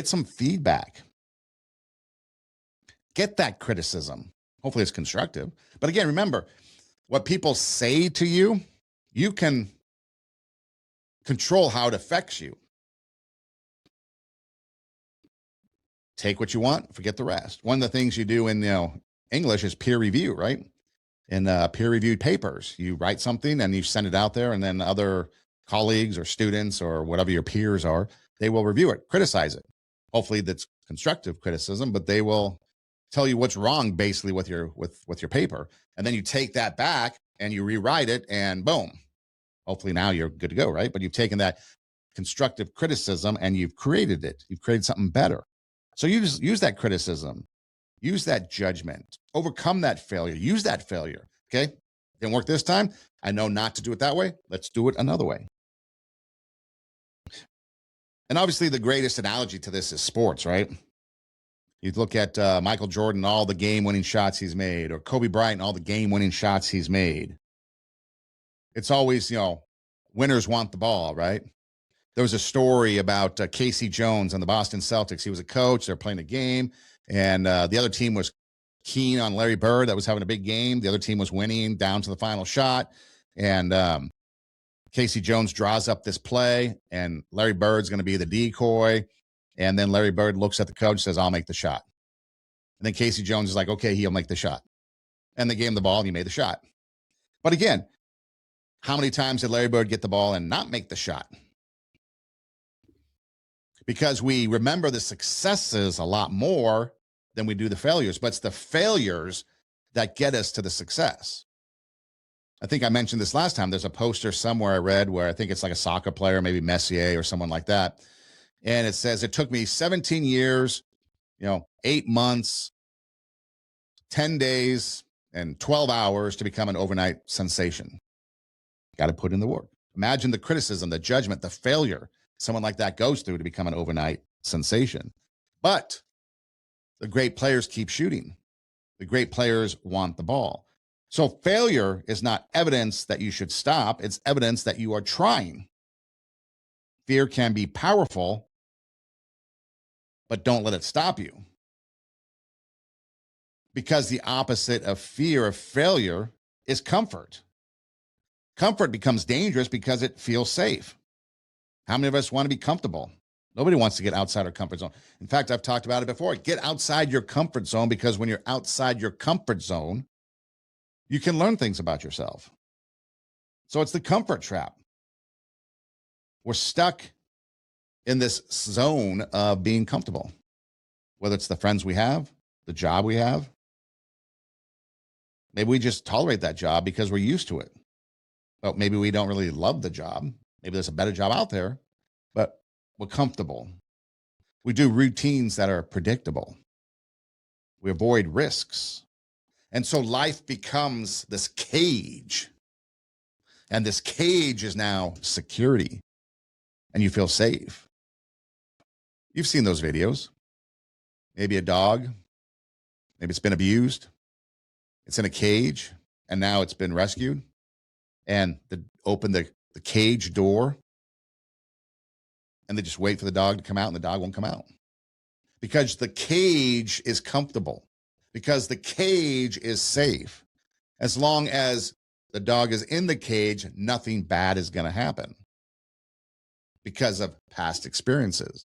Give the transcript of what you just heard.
Get some feedback. Get that criticism. Hopefully it's constructive. But again, remember, what people say to you, you can control how it affects you. Take what you want, forget the rest. One of the things you do in English is peer review, right? In peer-reviewed papers, you write something and you send it out there, and then other colleagues or students or whatever your peers are, they will review it, criticize it. Hopefully that's constructive criticism, but they will tell you what's wrong basically with your paper. And then you take that back and you rewrite it, and boom. Hopefully now you're good to go, right? But you've taken that constructive criticism and you've created it. You've created something better. So use that criticism, use that judgment, overcome that failure, use that failure. Okay. Didn't work this time. I know not to do it that way. Let's do it another way. And obviously the greatest analogy to this is sports, right? You look at Michael Jordan, all the game-winning shots he's made, or Kobe Bryant, all the game-winning shots he's made. It's always, winners want the ball, right? There was a story about Casey Jones and the Boston Celtics. He was a coach. They're playing a game, and the other team was keen on Larry Bird that was having a big game. The other team was winning down to the final shot, and Casey Jones draws up this play, and Larry Bird's going to be the decoy, and then Larry Bird looks at the coach and says, I'll make the shot. And then Casey Jones is like, okay, he'll make the shot. And they gave him the ball, and he made the shot. But again, how many times did Larry Bird get the ball and not make the shot? Because we remember the successes a lot more than we do the failures, but it's the failures that get us to the success. I think I mentioned this last time. There's a poster somewhere I read where I think it's like a soccer player, maybe Messier or someone like that. And it says, it took me 17 years, 8 months, 10 days, and 12 hours to become an overnight sensation. Got to put in the work. Imagine the criticism, the judgment, the failure someone like that goes through to become an overnight sensation. But the great players keep shooting. The great players want the ball. So failure is not evidence that you should stop. It's evidence that you are trying. Fear can be powerful, but don't let it stop you. Because the opposite of fear of failure is comfort. Comfort becomes dangerous because it feels safe. How many of us want to be comfortable? Nobody wants to get outside our comfort zone. In fact, I've talked about it before. Get outside your comfort zone, because when you're outside your comfort zone, you can learn things about yourself. So it's the comfort trap. We're stuck in this zone of being comfortable, whether it's the friends we have, the job we have. Maybe we just tolerate that job because we're used to it. Well, maybe we don't really love the job. Maybe there's a better job out there, but we're comfortable. We do routines that are predictable. We avoid risks. And so life becomes this cage. And this cage is now security. And you feel safe. You've seen those videos. Maybe a dog. Maybe it's been abused. It's in a cage, and now it's been rescued. And open the cage door, and they just wait for the dog to come out, and the dog won't come out. Because the cage is comfortable. Because the cage is safe. As long as the dog is in the cage, nothing bad is going to happen because of past experiences.